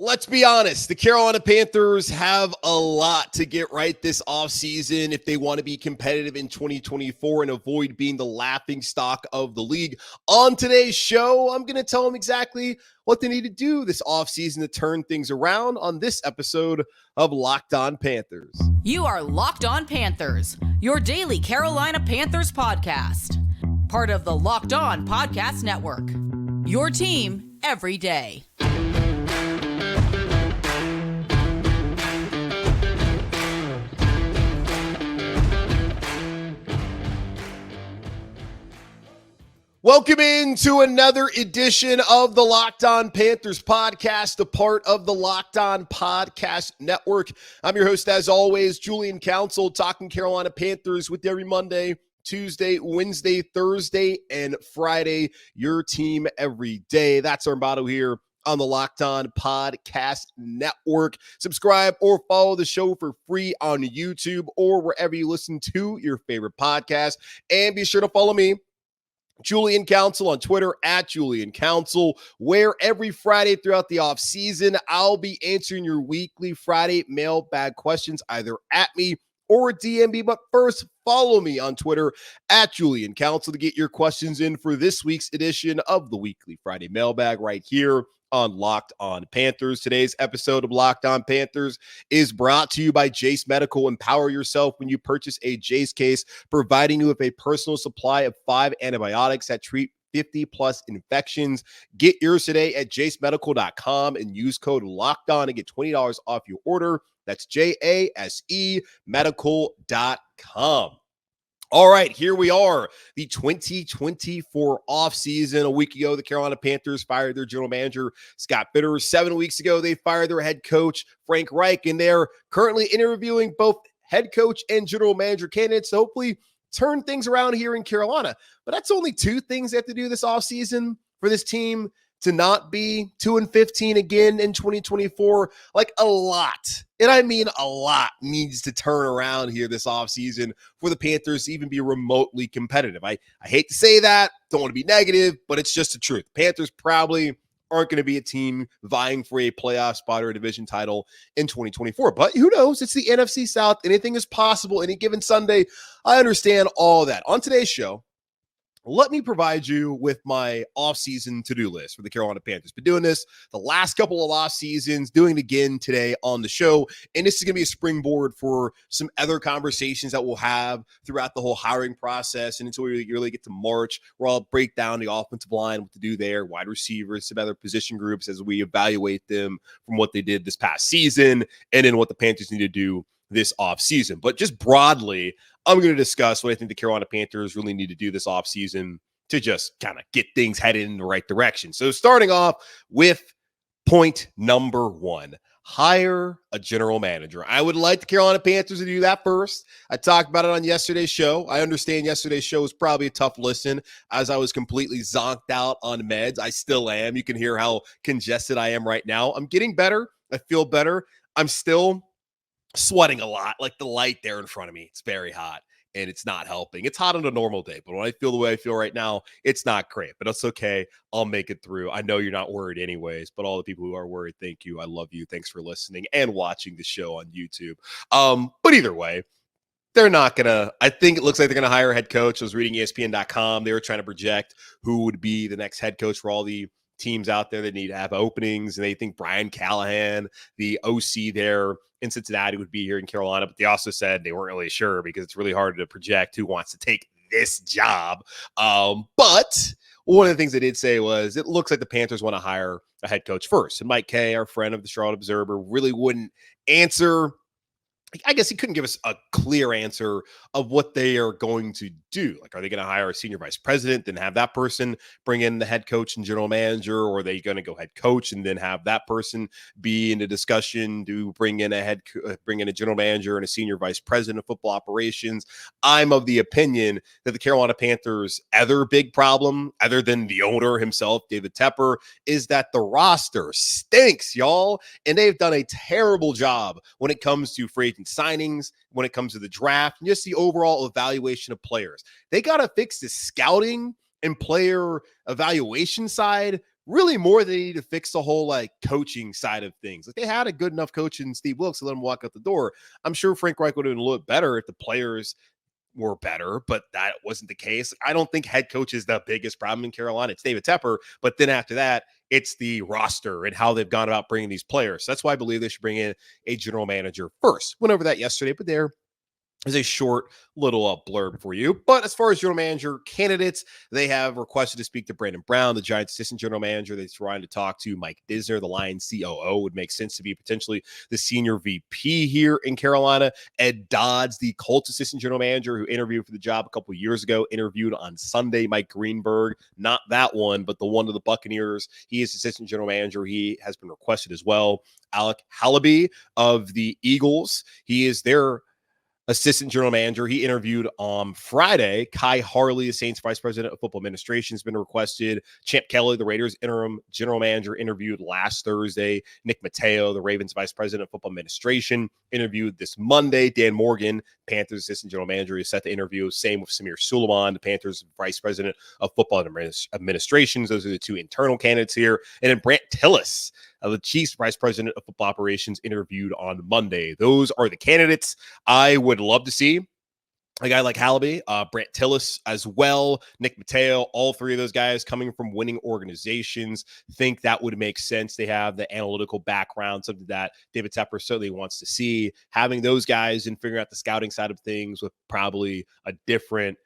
Let's be honest, the Carolina Panthers have a lot to get right this offseason if they want to be competitive in 2024 and avoid being the laughingstock of the league. On today's show, I'm going to tell them exactly what they need to do this offseason to turn things around on this episode of Locked On Panthers. You are Locked On Panthers, your daily Carolina Panthers podcast. Part of the Locked On Podcast Network, your team every day. Welcome into another edition of the Locked On Panthers podcast, a part of the Locked On Podcast Network. I'm your host, as always, Julian Council, talking Carolina Panthers with every Monday, Tuesday, Wednesday, Thursday, and Friday. Your team every day. That's our motto here on the Locked On Podcast Network. Subscribe or follow the show for free on YouTube or wherever you listen to your favorite podcast. And be sure to follow me, Julian Council, on Twitter at Julian Council, where every Friday throughout the offseason, I'll be answering your weekly Friday mailbag questions either at me or DM me. But first, follow me on Twitter at Julian Council to get your questions in for this week's edition of the weekly Friday mailbag right here on Locked On Panthers. Today's episode of Locked On Panthers is brought to you by Jase Medical. Empower yourself when you purchase a Jase case, providing you with a personal supply of 5 antibiotics that treat 50 plus infections. Get yours today at jasemedical.com and use code LOCKEDON and get $20 off your order. That's JASE medical.com. All right, here we are, the 2024 offseason. A week ago, the Carolina Panthers fired their general manager, Scott Fitterer. 7 weeks ago, they fired their head coach, Frank Reich, and they're currently interviewing both head coach and general manager candidates to hopefully turn things around here in Carolina. But that's only two things they have to do this offseason for this team to not be 2-15 again in 2024. Like, a lot, and I mean a lot, needs to turn around here this offseason for the Panthers to even be remotely competitive. I hate to say that, don't want to be negative, but it's just the truth. Panthers probably aren't going to be a team vying for a playoff spot or a division title in 2024. But who knows? It's the NFC South. Anything is possible any given Sunday. I understand all that. On today's show, let me provide you with my offseason to-do list for the Carolina Panthers. Been doing this the last couple of off seasons, doing it again today on the show. And this is going to be a springboard for some other conversations that we'll have throughout the whole hiring process. And until we really get to March, where I'll break down the offensive line, what to do there, wide receivers, some other position groups as we evaluate them from what they did this past season, and then what the Panthers need to do this offseason. But just broadly, I'm going to discuss what I think the Carolina Panthers really need to do this offseason to just kind of get things headed in the right direction. So starting off with point number one, hire a general manager. I would like the Carolina Panthers to do that first. I talked about it on yesterday's show. I understand yesterday's show was probably a tough listen as I was completely zonked out on meds. I still am. You can hear how congested I am right now. I'm getting better. I feel better. I'm still sweating a lot, like the light there in front of me. It's very hot and it's not helping. It's hot on a normal day, but when I feel the way I feel right now, it's not great, but it's okay. I'll make it through. I know you're not worried anyways, but all the people who are worried, thank you. I love you. Thanks for listening and watching the show on YouTube. But either way, they're not going to, I think it looks like they're going to hire a head coach. I was reading ESPN.com. They were trying to project who would be the next head coach for all the teams out there that need to have openings. And they think Brian Callahan, the OC there in Cincinnati, would be here in Carolina. But they also said they weren't really sure because it's really hard to project who wants to take this job. But one of the things they did say was it looks like the Panthers want to hire a head coach first. And Mike Kay, our friend of the Charlotte Observer, really wouldn't answer. I guess he couldn't give us a clear answer of what they are going to do. Like, are they going to hire a senior vice president, then have that person bring in the head coach and general manager? Or are they going to go head coach and then have that person be in the discussion to bring in a general manager and a senior vice president of football operations? I'm of the opinion that the Carolina Panthers' other big problem, other than the owner himself, David Tepper, is that the roster stinks, y'all. And they've done a terrible job when it comes to free agent signings, when it comes to the draft, and just the overall evaluation of players. They got to fix the scouting and player evaluation side really more they need to fix the whole like coaching side of things. Like they had a good enough coach in Steve Wilkes to let him walk out the door. I'm sure Frank Reich would have been a little bit better if the players were better, but that wasn't the case. I don't think head coach is the biggest problem in Carolina. It's David Tepper, but then after that, it's the roster and how they've gone about bringing these players. So that's why I believe they should bring in a general manager first. Went over that yesterday, but there is a short little blurb for you. But as far as general manager candidates, they have requested to speak to Brandon Brown, the Giants assistant general manager. They're trying to talk to Mike Disner, the Lions COO. Would make sense to be potentially the senior VP here in Carolina. Ed Dodds, the Colts assistant general manager who interviewed for the job a couple of years ago, interviewed on Sunday. Mike Greenberg, not that one, but the one to the Buccaneers. He is assistant general manager. He has been requested as well. Alec Hallaby of the Eagles. He is their assistant general manager. He interviewed on Friday. Kai Harley, the Saints vice president of football administration, has been requested. Champ Kelly, the Raiders interim general manager, interviewed last Thursday. Nick Mateo, the Ravens vice president of football administration, interviewed this Monday. Dan Morgan, Panthers assistant general manager, is set to interview. Same with Samir Suleiman, the Panthers vice president of football administration. Those are the two internal candidates here. And then Brant Tillis, the Chiefs vice president of football operations, interviewed on Monday. Those are the candidates. I would love to see a guy like Hallaby, Brant Tillis as well, Nick Mateo, all three of those guys coming from winning organizations. Think that would make sense. They have the analytical background, something that David Tepper certainly wants to see. Having those guys and figuring out the scouting side of things with probably a different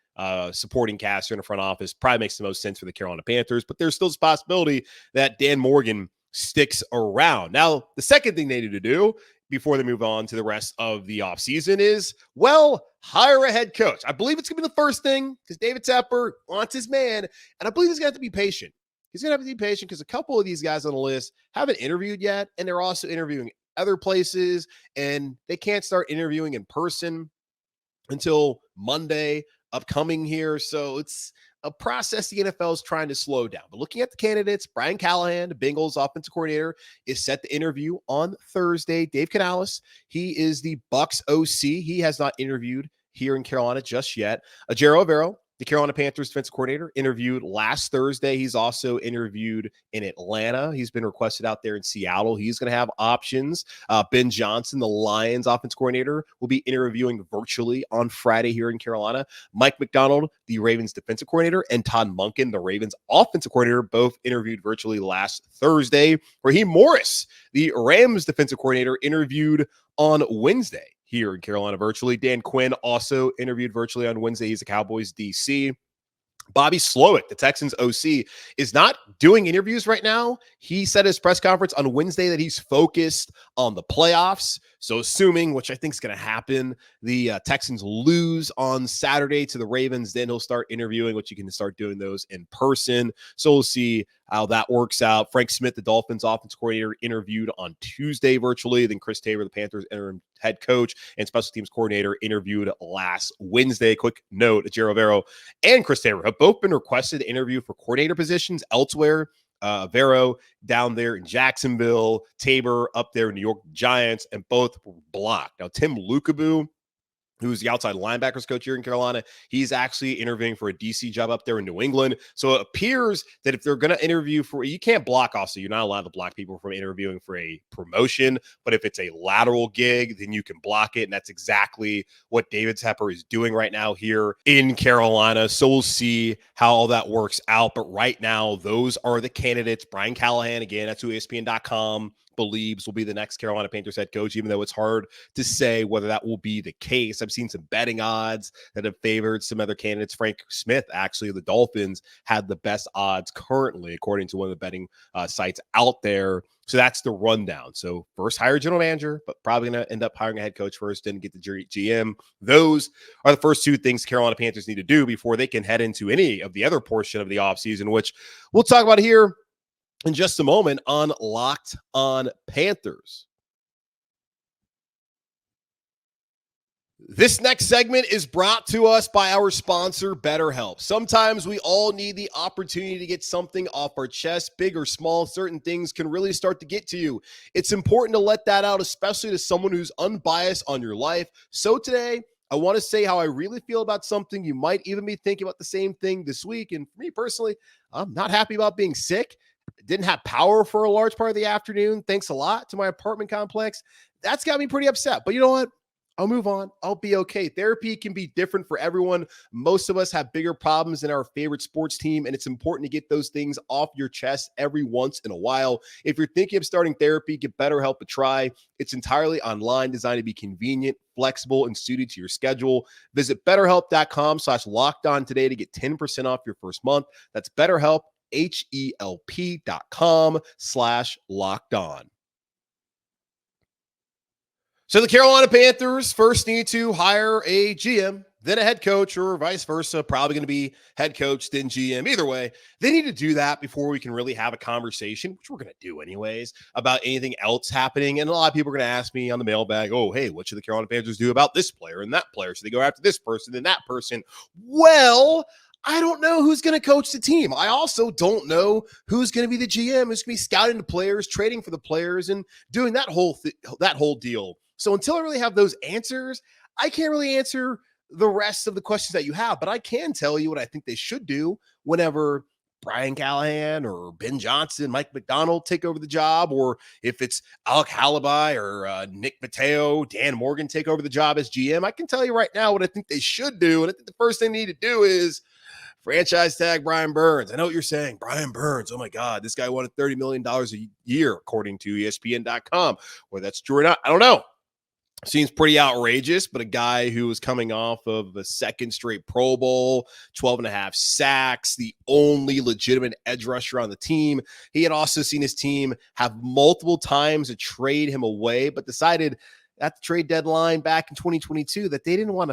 supporting cast in the front office probably makes the most sense for the Carolina Panthers. But there's still this possibility that Dan Morgan sticks around. Now, the second thing they need to do before they move on to the rest of the offseason is, well, hire a head coach. I believe it's going to be the first thing because David Tepper wants his man, and I believe he's going to have to be patient. He's going to have to be patient because a couple of these guys on the list haven't interviewed yet, and they're also interviewing other places, and they can't start interviewing in person until Monday upcoming here. So it's a process the NFL is trying to slow down. But looking at the candidates, Brian Callahan, the Bengals offensive coordinator, is set to interview on Thursday. Dave Canales, he is the Bucs OC. He has not interviewed here in Carolina just yet. Ejiro Evero, the Carolina Panthers defensive coordinator, interviewed last Thursday. He's also interviewed in Atlanta. He's been requested out there in Seattle. He's going to have options. Ben Johnson, the Lions offense coordinator, will be interviewing virtually on Friday here in Carolina. Mike McDonald, the Ravens defensive coordinator, and Todd Monken, the Ravens offensive coordinator, both interviewed virtually last Thursday. Raheem Morris, the Rams defensive coordinator, interviewed on Wednesday here in Carolina virtually. Dan Quinn also interviewed virtually on Wednesday. He's a Cowboys DC. Bobby Slowick, the Texans OC, is not doing interviews right now. He said at his press conference on Wednesday that he's focused on the playoffs. So assuming, which I think is going to happen, the Texans lose on Saturday to the Ravens, then he'll start interviewing, which you can start doing those in person. So we'll see how that works out. Frank Smith, the Dolphins offense coordinator, interviewed on Tuesday virtually. Then Chris Tabor, the Panthers interim head coach and special teams coordinator, interviewed last Wednesday. Quick note, Ejiro Evero and Chris Tabor have both been requested to interview for coordinator positions elsewhere. Vero down there in Jacksonville, Tabor up there in New York Giants, and both were blocked. Now, Tim Lukabu, who's the outside linebackers coach here in Carolina, he's actually interviewing for a DC job up there in New England. So it appears that if they're going to interview for, you can't block also. You're not allowed to block people from interviewing for a promotion. But if it's a lateral gig, then you can block it. And that's exactly what David Tepper is doing right now here in Carolina. So we'll see how all that works out. But right now, those are the candidates. Brian Callahan, again, that's who ESPN.com believes will be the next Carolina Panthers head coach, even though it's hard to say whether that will be the case. I've seen some betting odds that have favored some other candidates. Frank Smith, actually, the Dolphins had the best odds currently, according to one of the betting sites out there. So that's the rundown. So first hire a general manager, but probably going to end up hiring a head coach first and get the GM. Those are the first two things Carolina Panthers need to do before they can head into any of the other portion of the offseason, which we'll talk about here in just a moment on Locked On Panthers. This next segment is brought to us by our sponsor, BetterHelp. Sometimes we all need the opportunity to get something off our chest, big or small. Certain things can really start to get to you. It's important to let that out, especially to someone who's unbiased on your life. So today, I want to say how I really feel about something. You might even be thinking about the same thing this week. And for me personally, I'm not happy about being sick. didn't have power for a large part of the afternoon. Thanks a lot to my apartment complex. That's got me pretty upset. But you know what? I'll move on. I'll be okay. Therapy can be different for everyone. Most of us have bigger problems than our favorite sports team, and it's important to get those things off your chest every once in a while. If you're thinking of starting therapy, give BetterHelp a try. It's entirely online, designed to be convenient, flexible, and suited to your schedule. Visit BetterHelp.com/lockedon today to get 10% off your first month. That's BetterHelp, HELP.com/lockedon. So the Carolina Panthers first need to hire a GM, then a head coach, or vice versa. Probably going to be head coach, then GM. Either way, they need to do that before we can really have a conversation, which we're going to do anyways, about anything else happening. And a lot of people are going to ask me on the mailbag, oh, hey, what should the Carolina Panthers do about this player and that player? Should they go after this person and that person? Well, I don't know who's going to coach the team. I also don't know who's going to be the GM, who's going to be scouting the players, trading for the players, and doing that whole deal. So until I really have those answers, I can't really answer the rest of the questions that you have, but I can tell you what I think they should do whenever Brian Callahan or Ben Johnson, Mike McDonald take over the job, or if it's Alec Halabai or Nick Mateo, Dan Morgan take over the job as GM. I can tell you right now what I think they should do, and I think the first thing they need to do is franchise tag Brian Burns. I know what you're saying. Brian Burns, oh my God, this guy wanted $30 million a year, according to ESPN.com. Whether that's true or not, I don't know. Seems pretty outrageous, but a guy who was coming off of the second straight Pro Bowl, 12 and a half sacks, the only legitimate edge rusher on the team. He had also seen his team have multiple times to trade him away, but decided at the trade deadline back in 2022 that they didn't want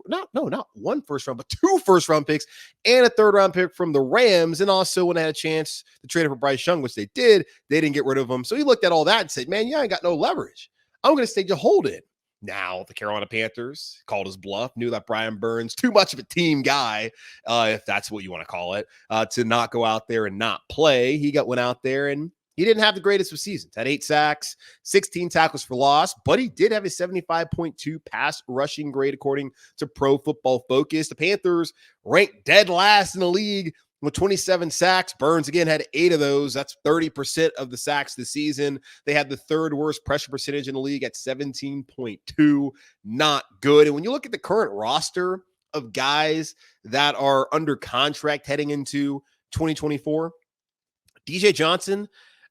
not one first round, but 2 first round picks and a third round pick from the Rams. And also when they had a chance to trade it for Bryce Young, which they did, they didn't get rid of him. So he looked at all that and said, man, you ain't got no leverage. I'm going to stage a hold in. Now, the Carolina Panthers called his bluff, knew that Brian Burns, too much of a team guy, if that's what you want to call it, to not go out there and not play. He went out there and he didn't have the greatest of seasons. Had 8 sacks, 16 tackles for loss, but he did have a 75.2 pass rushing grade, according to Pro Football Focus. The Panthers ranked dead last in the league with 27 sacks. Burns, again, had 8 of those. That's 30% of the sacks this season. They had the 3rd worst pressure percentage in the league at 17.2. Not good. And when you look at the current roster of guys that are under contract heading into 2024, DJ Johnson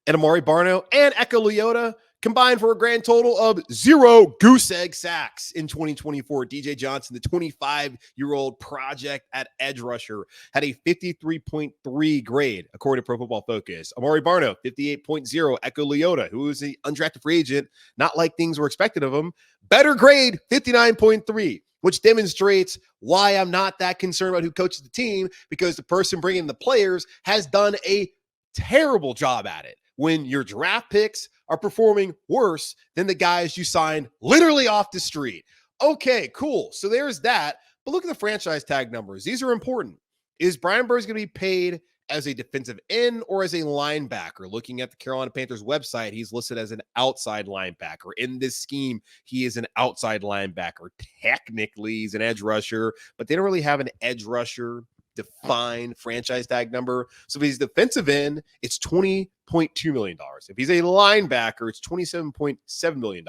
and Amari Barno and Eka Leota combined for a grand total of 0 goose egg sacks in 2024. DJ Johnson, the 25-year-old project at edge rusher, had a 53.3 grade, according to Pro Football Focus. Amari Barno, 58.0. Eka Leota, who is an undrafted free agent, not like things were expected of him, better grade, 59.3. Which demonstrates why I'm not that concerned about who coaches the team, because the person bringing the players has done a terrible job at it when your draft picks are performing worse than the guys you signed literally off the street. Okay, cool. So there's that. But look at the franchise tag numbers. These are important. Is Brian Burns going to be paid as a defensive end or as a linebacker? Looking at the Carolina Panthers website, he's listed as an outside linebacker. In this scheme, he is an outside linebacker. Technically, he's an edge rusher, but they don't really have an edge rusher defined franchise tag number. So if he's defensive end, it's $20.2 million. If he's a linebacker, it's $27.7 million.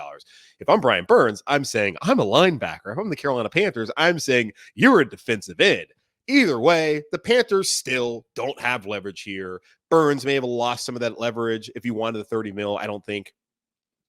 If I'm Brian Burns, I'm saying I'm a linebacker. If I'm the Carolina Panthers, I'm saying you're a defensive end. Either way, the Panthers still don't have leverage here. Burns may have lost some of that leverage. If he wanted the 30 mil, I don't think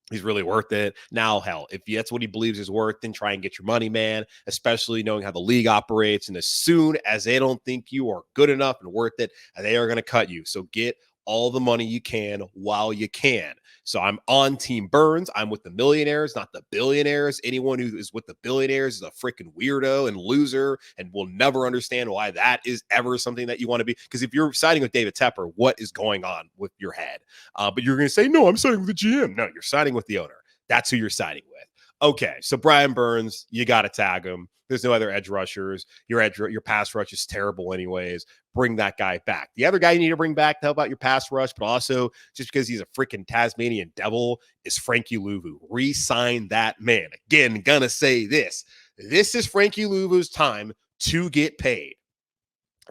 he's really worth it. Now, hell, if that's what he believes is worth, then try and get your money, man, especially knowing how the league operates. And as soon as they don't think you are good enough and worth it, they are going to cut you. So get all the money you can while you can. So I'm on Team Burns. I'm with the millionaires, not the billionaires. Anyone who is with the billionaires is a freaking weirdo and loser and will never understand why that is ever something that you want to be. Because if you're siding with David Tepper, what is going on with your head? But you're going to say, no, I'm siding with the GM. No, you're siding with the owner. That's who you're siding with. Okay, so Brian Burns, you got to tag him. There's no other edge rushers. Your pass rush is terrible anyways. Bring that guy back. The other guy you need to bring back to help out your pass rush, but also just because he's a freaking Tasmanian devil, is Frankie Louvu. Re-sign that man. Again, gonna say this. This is Frankie Louvu's time to get paid.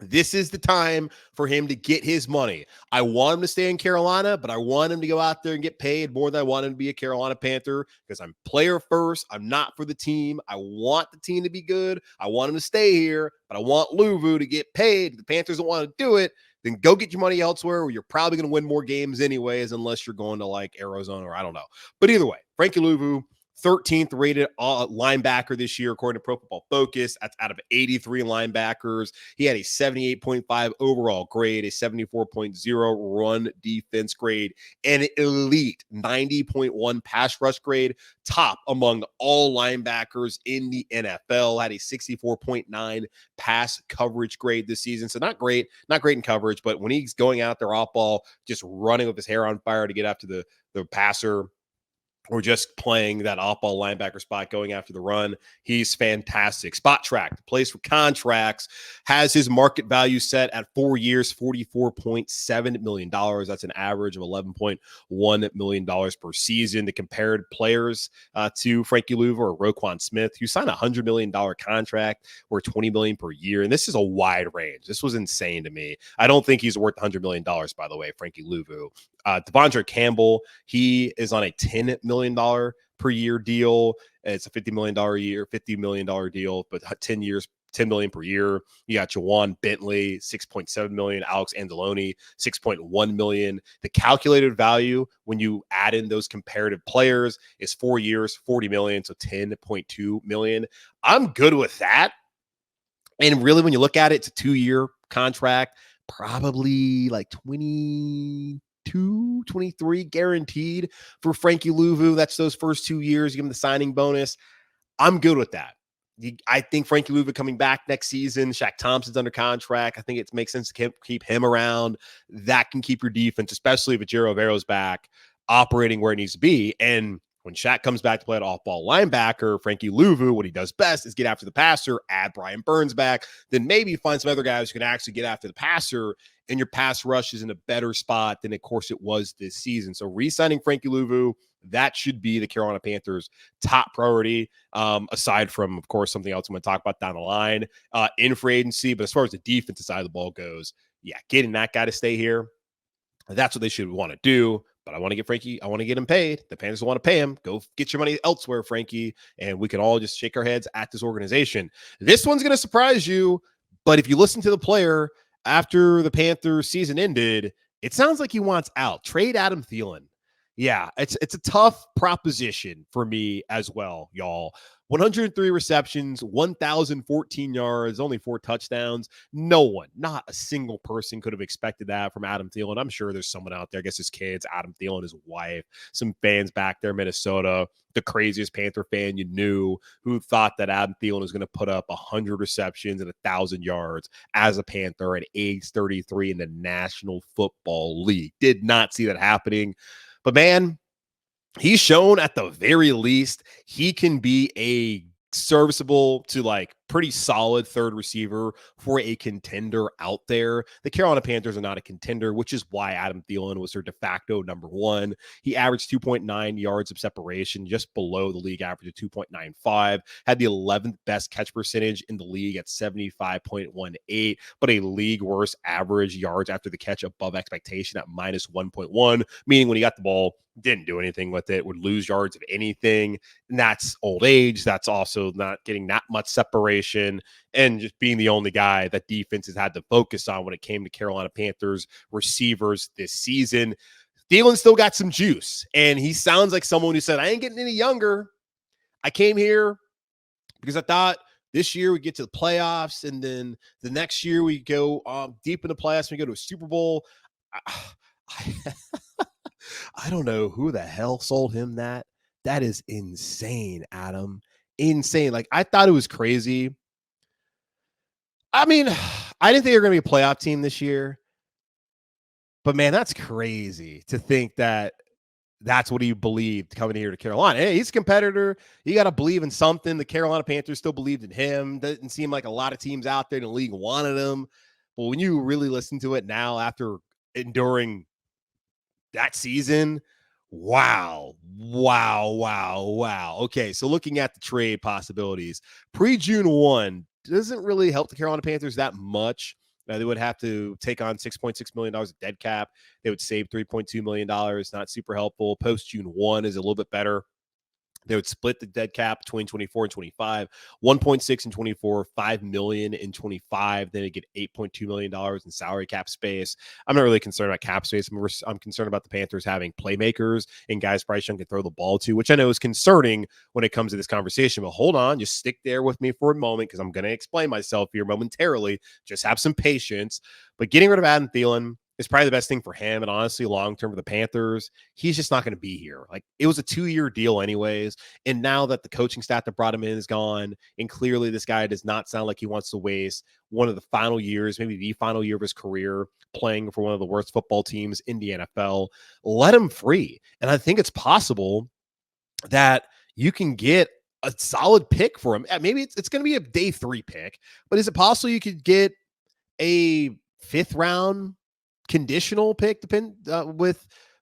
This is the time for him to get his money. I want him to stay in Carolina, but I want him to go out there and get paid more than I want him to be a Carolina Panther because I'm player first. I'm not for the team. I want the team to be good. I want him to stay here, but I want Luvu to get paid. If the Panthers don't want to do it, then go get your money elsewhere where you're probably going to win more games anyways, unless you're going to like Arizona or I don't know. But either way, Frankie Luvu, 13th rated linebacker this year, according to Pro Football Focus. That's out of 83 linebackers. He had a 78.5 overall grade, a 74.0 run defense grade, and an elite 90.1 pass rush grade, top among all linebackers in the NFL. Had a 64.9 pass coverage grade this season. So not great in coverage, but when he's going out there off ball, just running with his hair on fire to get after the passer, or just playing that off-ball linebacker spot, going after the run, he's fantastic. Spot Track, plays for contracts, has his market value set at 4 years, $44.7 million. That's an average of $11.1 million per season. The compared players to Frankie Luvu or Roquan Smith, who signed a $100 million contract or $20 million per year. And this is a wide range. This was insane to me. I don't think he's worth $100 million, by the way, Frankie Luvu. Devondre Campbell, he is on a $10 million per year deal. It's a $50 million deal, but 10 years, $10 million per year. You got Jawan Bentley, $6.7 million. Alex Anzalone, $6.1 million. The calculated value when you add in those comparative players is 4 years, $40 million, so $10.2 million. I'm good with that. And really, when you look at it, it's a 2-year contract, probably like 23 guaranteed for Frankie Luvu. That's those first 2 years. You give him the signing bonus. I'm good with that. I think Frankie Luvu coming back next season. Shaq Thompson's under contract. I think it makes sense to keep him around. That can keep your defense, especially if Ejiro Avero's back, operating where it needs to be. And when Shaq comes back to play at off-ball linebacker, Frankie Luvu, what he does best is get after the passer, add Brian Burns back, then maybe find some other guys who can actually get after the passer, and your pass rush is in a better spot than, of course, it was this season. So re-signing Frankie Luvu, that should be the Carolina Panthers' top priority, aside from, of course, something else I'm going to talk about down the line in free agency. But as far as the defensive side of the ball goes, yeah, getting that guy to stay here, that's what they should want to do. But I want to get Frankie. I want to get him paid. The Panthers want to pay him. Go get your money elsewhere, Frankie. And we can all just shake our heads at this organization. This one's going to surprise you. But if you listen to the player after the Panthers season ended, it sounds like he wants out. Trade Adam Thielen. Yeah, it's a tough proposition for me as well, y'all. 103 receptions, 1,014 yards, only 4 touchdowns. No one, not a single person could have expected that from Adam Thielen. I'm sure there's someone out there, I guess his kids, Adam Thielen, his wife, some fans back there in Minnesota, the craziest Panther fan you knew who thought that Adam Thielen was going to put up 100 receptions and 1,000 yards as a Panther at age 33 in the National Football League. Did not see that happening. But man, he's shown at the very least he can be a serviceable to like pretty solid third receiver for a contender out there. The Carolina Panthers are not a contender, which is why Adam Thielen was their de facto number one. He averaged 2.9 yards of separation, just below the league average of 2.95, had the 11th best catch percentage in the league at 75.18, but a league worst average yards after the catch above expectation at minus 1.1, meaning when he got the ball, didn't do anything with it, would lose yards of anything. And that's old age. That's also not getting that much separation and just being the only guy that defenses had to focus on when it came to Carolina Panthers receivers this season. Thielen still got some juice, and he sounds like someone who said, I ain't getting any younger. I came here because I thought this year we get to the playoffs, and then the next year we go deep in the playoffs, we go to a Super Bowl. I don't know who the hell sold him that. That is insane, Adam. Insane. Like, I thought it was crazy. I mean, I didn't think they were going to be a playoff team this year. But, man, that's crazy to think that that's what he believed coming here to Carolina. Hey, he's a competitor. You got to believe in something. The Carolina Panthers still believed in him. Doesn't seem like a lot of teams out there in the league wanted him. But when you really listen to it now after enduring that season, wow. Okay, so looking at the trade possibilities, pre-June 1 doesn't really help the Carolina Panthers that much Now, they would have to take on $6.6 million of dead cap. They would save $3.2 million. Not super helpful. Post June 1 is a little bit better. They would split the dead cap between 24 and 25, 1.6 in 24, 5 million in 25. Then they get $8.2 million in salary cap space. I'm not really concerned about cap space. I'm concerned about the Panthers having playmakers and guys Bryce Young can throw the ball to, which I know is concerning when it comes to this conversation. But hold on, just stick there with me for a moment because I'm going to explain myself here momentarily. Just have some patience. But getting rid of Adam Thielen is probably the best thing for him. And honestly, long-term for the Panthers, he's just not going to be here. Like, it was a 2-year deal anyways. And now that the coaching staff that brought him in is gone, and clearly this guy does not sound like he wants to waste one of the final years, maybe the final year of his career, playing for one of the worst football teams in the NFL, let him free. And I think it's possible that you can get a solid pick for him. Maybe it's going to be a day 3 pick, but is it possible you could get a 5th round conditional pick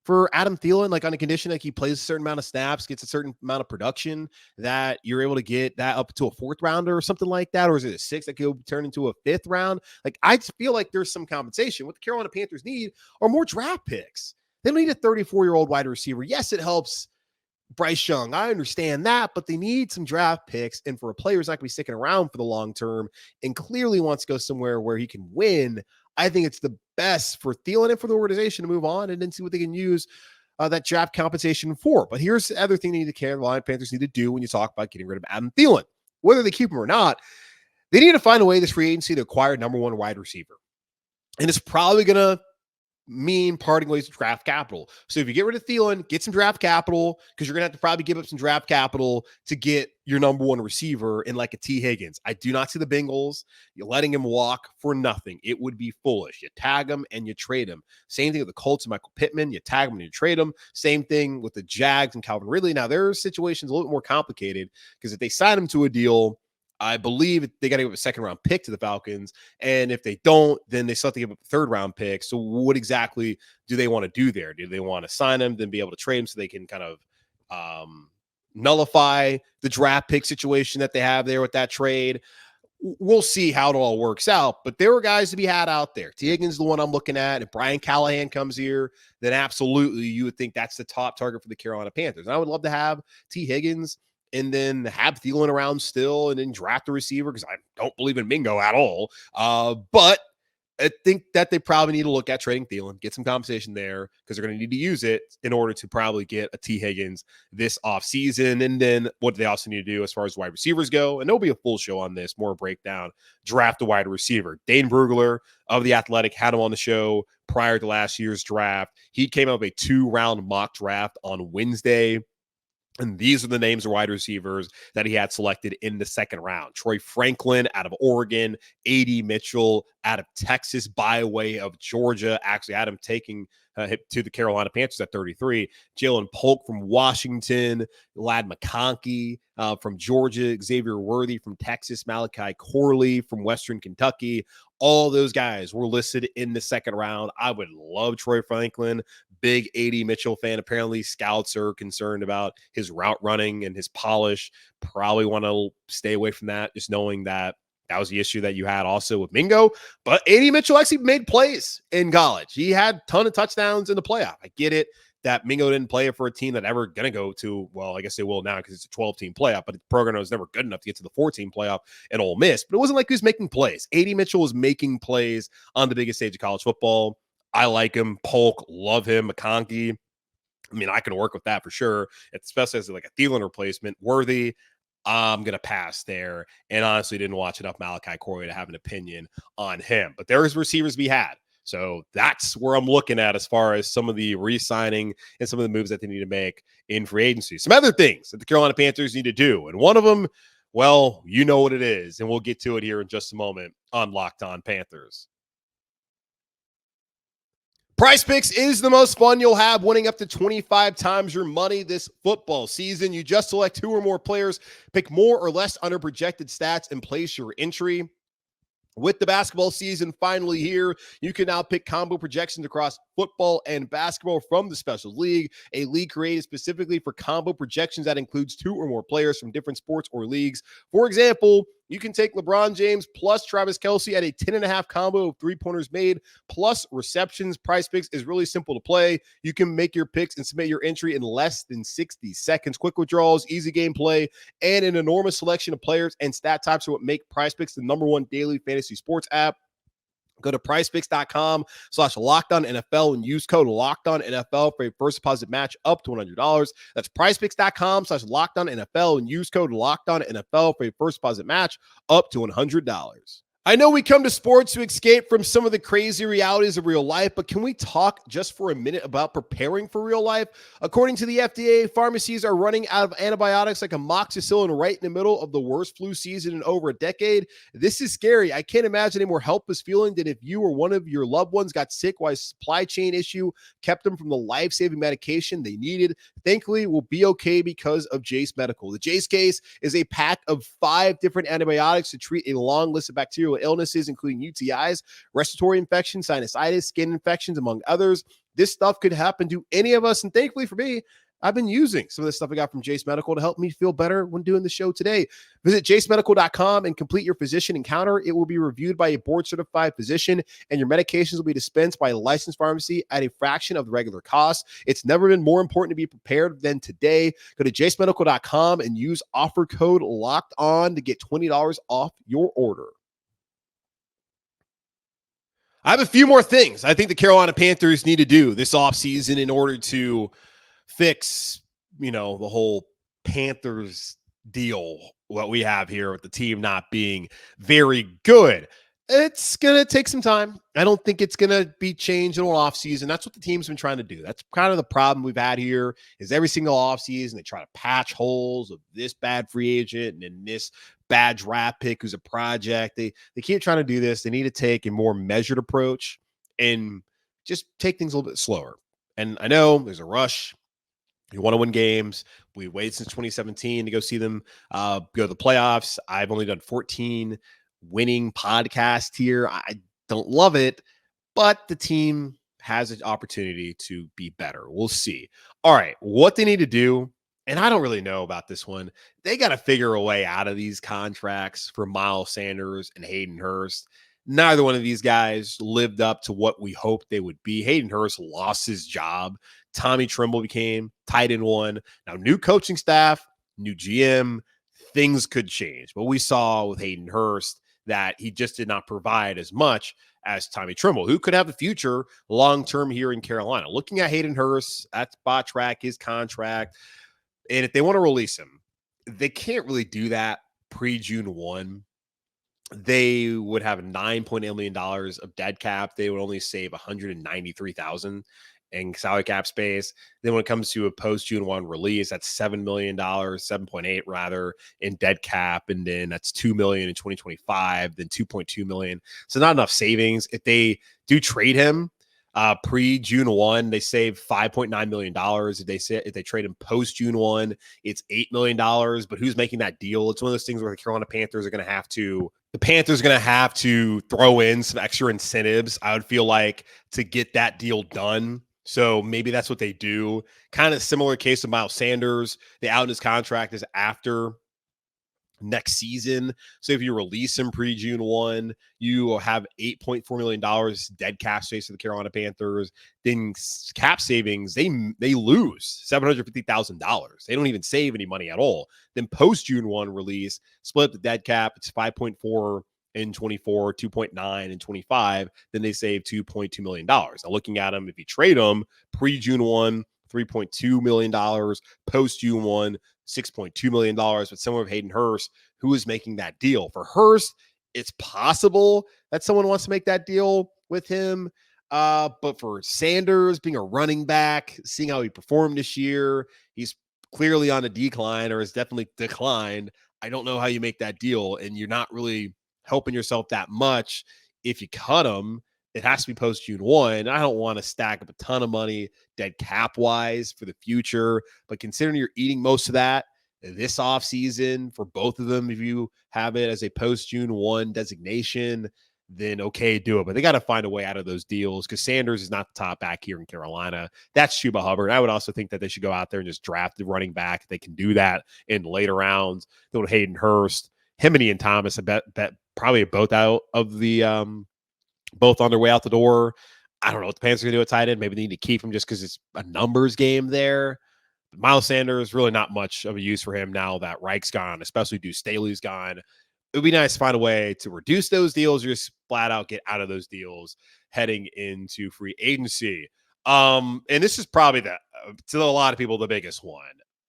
for Adam Thielen, like on a condition like he plays a certain amount of snaps, gets a certain amount of production, that you're able to get that up to a 4th rounder or something like that? Or is it a 6th that could turn into a 5th round? Like, I just feel like there's some compensation. What the Carolina Panthers need are more draft picks. They don't need a 34-year-old wide receiver. Yes, it helps Bryce Young, I understand that, but they need some draft picks. And for a player who's not going to be sticking around for the long term and clearly wants to go somewhere where he can win, I think it's the best for Thielen and for the organization to move on and then see what they can use that draft compensation for. But here's the other thing the Carolina Panthers need to do when you talk about getting rid of Adam Thielen. Whether they keep him or not, they need to find a way this free agency to acquire number 1 wide receiver. And it's probably going to mean parting ways with draft capital. So if you get rid of Thielen, get some draft capital, because you're going to have to probably give up some draft capital to get your number 1 receiver in like a T. Higgins. I do not see the Bengals you're letting him walk for nothing. It would be foolish. You tag him and you trade him. Same thing with the Colts and Michael Pittman. You tag him and you trade him. Same thing with the Jags and Calvin Ridley. Now, their situation's a little bit more complicated because if they sign him to a deal, I believe they got to give a 2nd round pick to the Falcons. And if they don't, then they still have to give up a 3rd round pick. So what exactly do they want to do there? Do they want to sign him, then be able to trade him so they can kind of nullify the draft pick situation that they have there with that trade? We'll see how it all works out. But there are guys to be had out there. T. Higgins is the one I'm looking at. If Brian Callahan comes here, then absolutely you would think that's the top target for the Carolina Panthers. And I would love to have T. Higgins and then have Thielen around still and then draft a receiver because I don't believe in Mingo at all. But I think that they probably need to look at trading Thielen, get some compensation there because they're going to need to use it in order to probably get a T. Higgins this offseason. And then what they also need to do as far as wide receivers go, and there'll be a full show on this, more breakdown, draft a wide receiver. Dane Brugler of The Athletic had him on the show prior to last year's draft. He came out with a 2-round mock draft on Wednesday. And these are the names of wide receivers that he had selected in the 2nd round. Troy Franklin out of Oregon, A.D. Mitchell out of Texas by way of Georgia. Actually, had him taking to the Carolina Panthers at 33. Jalen Polk from Washington, Lad McConkey from Georgia, Xavier Worthy from Texas, Malachi Corley from Western Kentucky. All those guys were listed in the 2nd round. I would love Troy Franklin. Big A.D. Mitchell fan. Apparently, scouts are concerned about his route running and his polish. Probably want to stay away from that, just knowing that that was the issue that you had also with Mingo. But A.D. Mitchell actually made plays in college. He had a ton of touchdowns in the playoff. I get it that Mingo didn't play for a team that ever going to go to, well, I guess they will now because it's a 12-team playoff, but the program was never good enough to get to the 14 playoff at Ole Miss. But it wasn't like he was making plays. A.D. Mitchell was making plays on the biggest stage of college football. I like him. Polk, love him. McConkey, I mean, I can work with that for sure, especially as like a Thielen replacement. Worthy, I'm going to pass there. And honestly, didn't watch enough Malachi Corley to have an opinion on him. But there's receivers to be had. So that's where I'm looking at as far as some of the re-signing and some of the moves that they need to make in free agency. Some other things that the Carolina Panthers need to do. And one of them, well, you know what it is. And we'll get to it here in just a moment on Locked On Panthers. PrizePicks is the most fun you'll have, winning up to 25 times your money this football season. You just select 2 or more players, pick more or less under projected stats, and place your entry. With the basketball season finally here, you can now pick combo projections across football and basketball from the Special League, a league created specifically for combo projections that includes 2 or more players from different sports or leagues. For example, You can take LeBron James plus Travis Kelce at a 10.5 combo of three-pointers made plus receptions. PrizePicks is really simple to play. You can make your picks and submit your entry in less than 60 seconds. Quick withdrawals, easy gameplay, and an enormous selection of players and stat types are what make PrizePicks the #1 daily fantasy sports app. Go to prizepicks.com/LockedOnNFL and use code LockedOnNFL for a first deposit match up to $100. That's prizepicks.com/LockedOnNFL and use code LockedOnNFL for a first deposit match up to $100. I know we come to sports to escape from some of the crazy realities of real life, but can we talk just for a minute about preparing for real life? According to the FDA, pharmacies are running out of antibiotics like amoxicillin right in the middle of the worst flu season in over a decade. This is scary. I can't imagine a more helpless feeling than if you or one of your loved ones got sick while a supply chain issue kept them from the life-saving medication they needed. Thankfully, we'll be okay because of Jase Medical. The Jase case is a pack of 5 different antibiotics to treat a long list of bacterial illnesses, including UTIs, respiratory infections, sinusitis, skin infections, among others. This stuff could happen to any of us. And thankfully for me, I've been using some of the stuff I got from Jase Medical to help me feel better when doing the show today. Visit jasemedical.com and complete your physician encounter. It will be reviewed by a board-certified physician, and your medications will be dispensed by a licensed pharmacy at a fraction of the regular cost. It's never been more important to be prepared than today. Go to jasemedical.com and use offer code LOCKEDON to get $20 off your order. I have a few more things I think the Carolina Panthers need to do this offseason in order to fix, the whole Panthers deal, what we have here with the team not being very good. It's going to take some time. I don't think it's going to be changed in an offseason. That's what the team's been trying to do. That's kind of the problem we've had here is every single offseason, they try to patch holes of this bad free agent and then this bad draft pick who's a project. They keep trying to do this. They need to take a more measured approach and just take things a little bit slower. And I know there's a rush. You want to win games. We waited since 2017 to go see them go to the playoffs. I've only done 14 winning podcast here. I don't love it, but the team has an opportunity to be better. We'll see. All right, what they need to do, and I don't really know about this one. They got to figure a way out of these contracts for Miles Sanders and Hayden Hurst. Neither one of these guys lived up to what we hoped they would be. Hayden Hurst lost his job. Tommy Tremble became tight end 1. Now, new coaching staff, new GM, things could change. But we saw with Hayden Hurst that he just did not provide as much as Tommy Tremble, who could have a future long-term here in Carolina. Looking at Hayden Hurst, at spot track, his contract, and if they want to release him, they can't really do that pre-June 1. They would have $9.8 million of dead cap. They would only save $193,000 in salary cap space. Then when it comes to a post-June 1 release, that's $7 million, 7.8 rather, in dead cap. And then that's $2 million in 2025, then $2.2 million. So not enough savings. If they do trade him pre-June 1, they save $5.9 million. If they trade him post-June 1, it's $8 million. But who's making that deal? It's one of those things where the Carolina Panthers are going to have to throw in some extra incentives, I would feel like, to get that deal done. So maybe that's what they do. Kind of similar case of Miles Sanders. The out in his contract is after next season. So if you release him pre-June 1, you will have $8.4 million dead cap space for the Carolina Panthers. Then cap savings, they lose $750,000. They don't even save any money at all. Then post-June 1 release, split up the dead cap. It's 5.4 in 24, 2.9 in 25. Then they save $2.2 million. Now looking at them, if you trade them pre-June 1, $3.2 million, post-June 1, $6.2 million, but someone with Hayden Hurst, who is making that deal. For Hurst, it's possible that someone wants to make that deal with him. But for Sanders, being a running back, seeing how he performed this year, he's clearly on a decline, or has definitely declined. I don't know how you make that deal, and you're not really helping yourself that much if you cut him. It has to be post-June 1. I don't want to stack up a ton of money dead cap-wise for the future, but considering you're eating most of that this offseason for both of them, if you have it as a post-June 1 designation, then okay, do it. But they got to find a way out of those deals because Sanders is not the top back here in Carolina. That's Chuba Hubbard. I would also think that they should go out there and just draft the running back. They can do that in later rounds. Then with Hayden Hurst, him and Ian Thomas, I bet probably both out of the both on their way out the door. I don't know what the Panthers are going to do at tight end. Maybe they need to keep him just because it's a numbers game there. But Miles Sanders, really not much of a use for him now that Reich's gone, especially Deuce Staley's gone. It would be nice to find a way to reduce those deals or just flat out get out of those deals heading into free agency. And this is probably to a lot of people, the biggest one.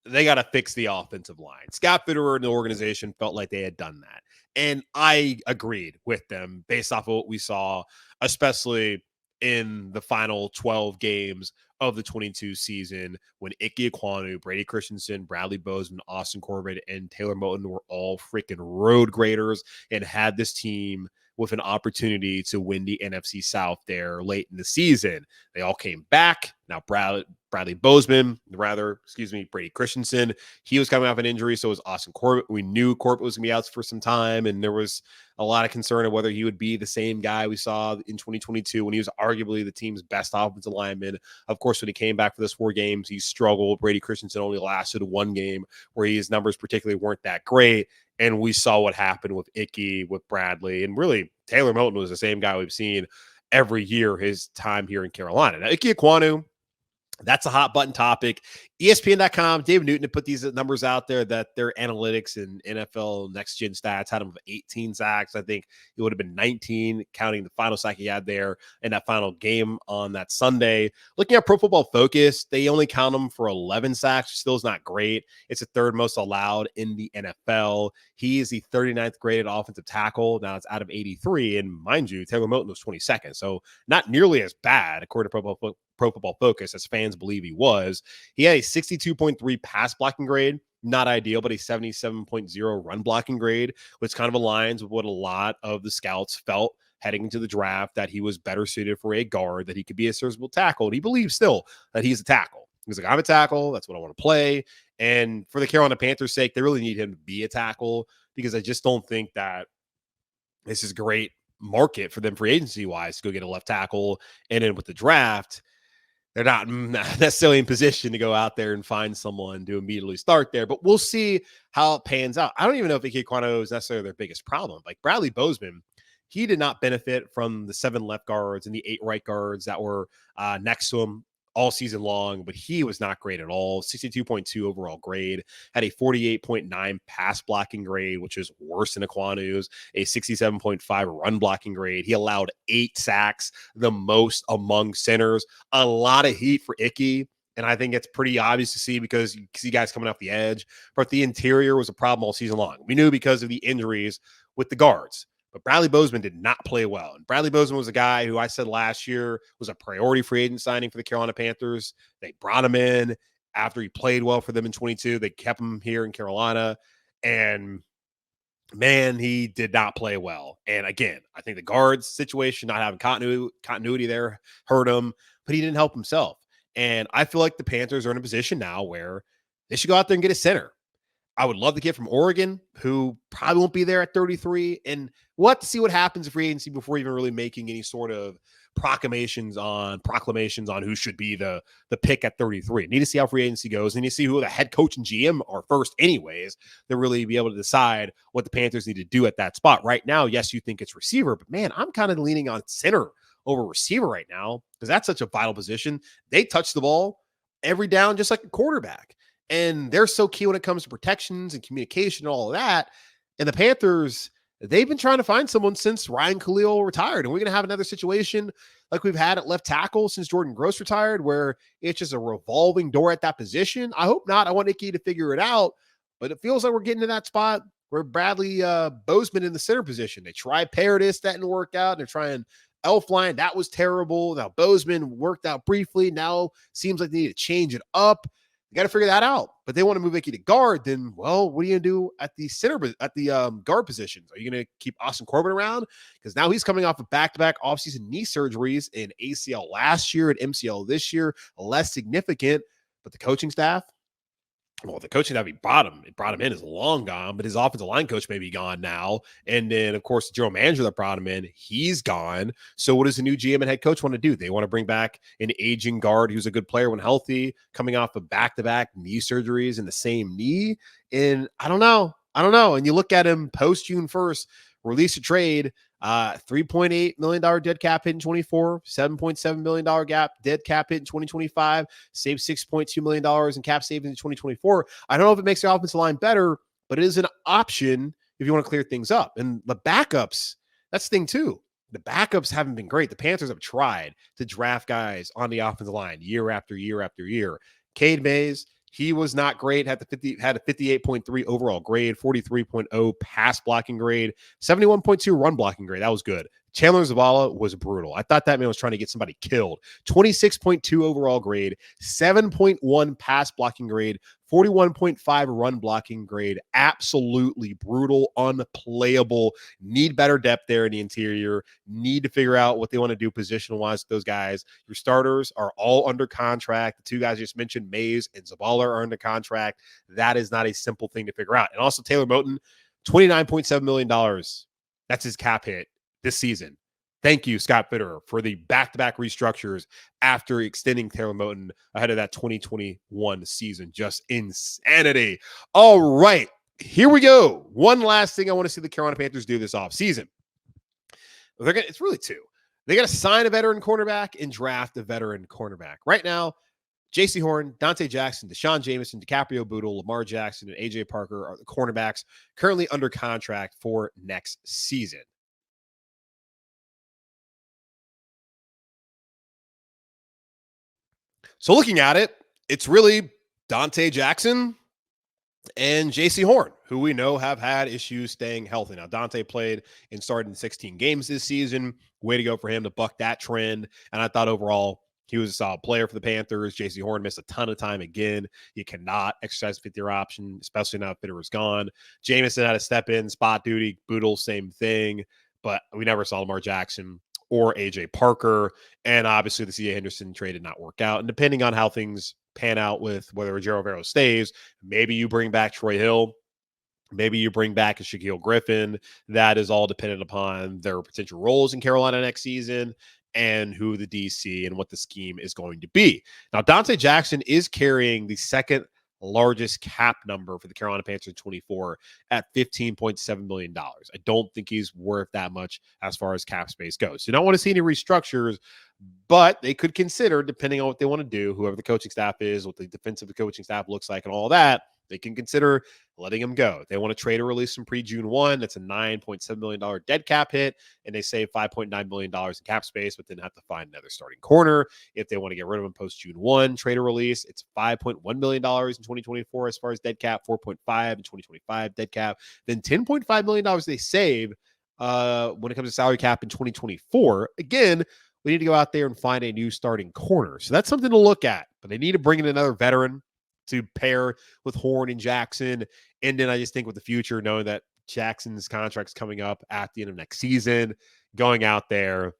They got to fix the offensive line. Scott Fitterer and the organization felt like they had done that. And I agreed with them based off of what we saw, especially in the final 12 games of the 22 season when Ike Ekwonu, Brady Christensen, Bradley Bozeman, Austin Corbett, and Taylor Moton were all freaking road graders and had this team with an opportunity to win the NFC South there late in the season. They all came back. Now Bradley Bozeman, Brady Christensen, he was coming off an injury, so was Austin Corbett. We knew Corbett was going to be out for some time, and there was a lot of concern of whether he would be the same guy we saw in 2022 when he was arguably the team's best offensive lineman. Of course, when he came back for those 4 games, he struggled. Brady Christensen only lasted 1 game where his numbers particularly weren't that great. And we saw what happened with Icky, with Bradley, and really Taylor Moton was the same guy we've seen every year his time here in Carolina. Now, Ike Ekwonu, that's a hot button topic. ESPN.com, David Newton had put these numbers out there that their analytics and NFL Next Gen stats had him with 18 sacks. I think it would have been 19, counting the final sack he had there in that final game on that Sunday. Looking at Pro Football Focus, they only count him for 11 sacks, which still is not great. It's the 3rd most allowed in the NFL. He is the 39th graded offensive tackle. Now it's out of 83. And mind you, Taylor Moton was 22nd. So not nearly as bad, according to Pro Football Focus, as fans believe he was. He had a 62.3 pass blocking grade, not ideal, but a 77.0 run blocking grade, which kind of aligns with what a lot of the scouts felt heading into the draft, that he was better suited for a guard, that he could be a serviceable tackle. And he believes still that he's a tackle. He's like, I'm a tackle. That's what I want to play. And for the Carolina Panthers' sake, they really need him to be a tackle, because I just don't think that this is a great market for them free agency wise to go get a left tackle. And then with the draft, they're not necessarily in position to go out there and find someone to immediately start there, but we'll see how it pans out. I don't even know if Ike Ekwonu is necessarily their biggest problem. Like Bradley Bozeman, he did not benefit from the 7 left guards and the 8 right guards that were next to him all season long, but he was not great at all. 62.2 overall grade, had a 48.9 pass blocking grade, which is worse than Ekwonu's, a 67.5 run blocking grade. He allowed 8 sacks, the most among centers. A lot of heat for Icky, and I think it's pretty obvious to see because you see guys coming off the edge, but the interior was a problem all season long. We knew because of the injuries with the guards. But Bradley Bozeman did not play well. And Bradley Bozeman was a guy who I said last year was a priority free agent signing for the Carolina Panthers. They brought him in after he played well for them in 22. They kept him here in Carolina. And, man, he did not play well. And, again, I think the guards situation, not having continuity there, hurt him. But he didn't help himself. And I feel like the Panthers are in a position now where they should go out there and get a center. I would love the kid from Oregon, who probably won't be there at 33. And we'll have to see what happens in free agency before even really making any sort of proclamations on who should be the pick at 33. Need to see how free agency goes. And you see who the head coach and GM are first anyways, to really be able to decide what the Panthers need to do at that spot. Right now, yes, you think it's receiver, but man, I'm kind of leaning on center over receiver right now because that's such a vital position. They touch the ball every down just like a quarterback. And they're so key when it comes to protections and communication and all of that. And the Panthers, they've been trying to find someone since Ryan Khalil retired. And we're going to have another situation like we've had at left tackle since Jordan Gross retired, where it's just a revolving door at that position. I hope not. I want Icky to figure it out. But it feels like we're getting to that spot where Bradley Bozeman in the center position. They tried Paradis, that didn't work out. They're trying Elfline, that was terrible. Now Bozeman worked out briefly. Now seems like they need to change it up. You got to figure that out. But they want to move Icky to guard. Then, well, what are you going to do at the center, at the guard positions? Are you going to keep Austin Corbett around? Because now he's coming off of back-to-back offseason knee surgeries in ACL last year and MCL this year, less significant. But the coaching staff, well, the coaching staff, it brought him in is long gone, but his offensive line coach may be gone now. And then, of course, the general manager that brought him in, he's gone. So what does the new GM and head coach want to do? They want to bring back an aging guard who's a good player when healthy, coming off of back-to-back knee surgeries in the same knee. And I don't know. I don't know. And you look at him post June 1st, release a trade, $3.8 million dead cap hit in 24, $7.7 million dead cap hit in 2025, saved $6.2 million in cap savings in 2024. I don't know if it makes the offensive line better, but it is an option if you want to clear things up. And the backups, that's the thing too. The backups haven't been great. The Panthers have tried to draft guys on the offensive line year after year after year. Cade Mays, he was not great, had a 58.3 overall grade, 43.0 pass blocking grade, 71.2 run blocking grade. That was good. Chandler Zavala was brutal. I thought that man was trying to get somebody killed. 26.2 overall grade, 7.1 pass blocking grade, 41.5 run blocking grade. Absolutely brutal, unplayable. Need better depth there in the interior. Need to figure out what they want to do position-wise with those guys. Your starters are all under contract. The two guys I just mentioned, Mays and Zavala, are under contract. That is not a simple thing to figure out. And also Taylor Moton, $29.7 million. That's his cap hit this season. Thank you, Scott Fitterer, for the back-to-back restructures after extending Taylor Moton ahead of that 2021 season. Just insanity. All right, here we go. One last thing I want to see the Carolina Panthers do this offseason. It's really two. They got to sign a veteran cornerback and draft a veteran cornerback. Right now, Jase Horn, Dante Jackson, Deshaun Jameson, DiCaprio Bootle, Lamar Jackson, and AJ Parker are the cornerbacks currently under contract for next season. So looking at it, it's really Dante Jackson and Jase Horn, who we know have had issues staying healthy. Now, Dante played and started in 16 games this season. Way to go for him to buck that trend. And I thought overall he was a solid player for the Panthers. Jase Horn missed a ton of time again. You cannot exercise the 50-year option, especially now Fitterer's gone. Jameson had to step in, spot duty. Bootle, same thing. But we never saw Lamar Jackson or AJ Parker. And obviously the C.J. Henderson trade did not work out. And depending on how things pan out with whether Ojiro Vero stays, maybe you bring back Troy Hill, maybe you bring back a Shaquille Griffin. That is all dependent upon their potential roles in Carolina next season and who the DC and what the scheme is going to be. Now, Dante Jackson is carrying the second largest cap number for the Carolina Panthers in 24 at $15.7 million. I don't think he's worth that much as far as cap space goes. You don't want to see any restructures, but they could consider, depending on what they want to do, whoever the coaching staff is, what the defensive coaching staff looks like and all that, they can consider letting him go. They want to trade or release him pre-June 1. That's a $9.7 million dead cap hit, and they save $5.9 million in cap space, but then have to find another starting corner. If they want to get rid of him post-June 1, trade or release, it's $5.1 million in 2024 as far as dead cap, $4.5 in 2025 dead cap, then $10.5 million they save when it comes to salary cap in 2024. Again, we need to go out there and find a new starting corner. So that's something to look at, but they need to bring in another veteran to pair with Horn and Jackson. And then I just think with the future, knowing that Jackson's contract's coming up at the end of next season, going out there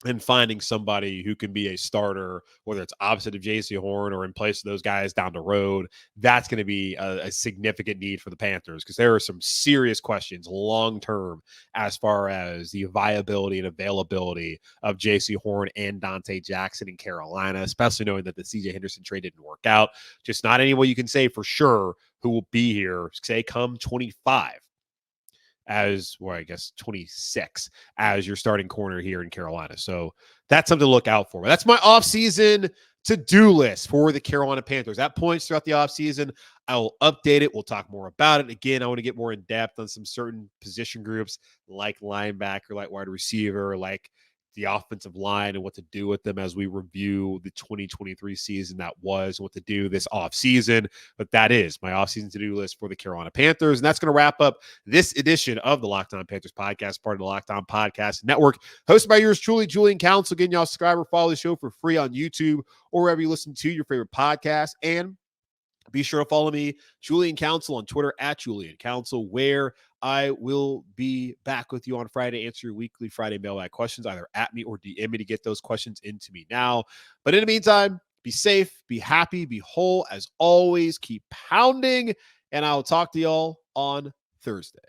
and finding somebody who can be a starter, whether it's opposite of Jase Horn or in place of those guys down the road, that's going to be a significant need for the Panthers, because there are some serious questions long-term as far as the viability and availability of Jase Horn and Dante Jackson in Carolina, especially knowing that the C.J. Henderson trade didn't work out. Just not any way you can say for sure who will be here, say, come 25. As, well, I guess 26 as your starting corner here in Carolina. So that's something to look out for. That's my offseason to-do list for the Carolina Panthers. At points throughout the offseason, I will update it. We'll talk more about it. Again, I want to get more in depth on some certain position groups like linebacker, like wide receiver, like the offensive line, and what to do with them as we review the 2023 season that was, what to do this offseason. But that is my offseason to-do list for the Carolina Panthers. And that's going to wrap up this edition of the Locked On Panthers podcast, part of the Locked On Podcast Network, hosted by yours truly, Julian Council. Again, y'all subscribe or follow the show for free on YouTube or wherever you listen to your favorite podcast. And be sure to follow me, Julian Council, on Twitter at Julian Council, where I will be back with you on Friday, answer your weekly Friday mailbag questions, either at me or DM me to get those questions into me now. But in the meantime, be safe, be happy, be whole. As always, keep pounding, and I'll talk to y'all on Thursday.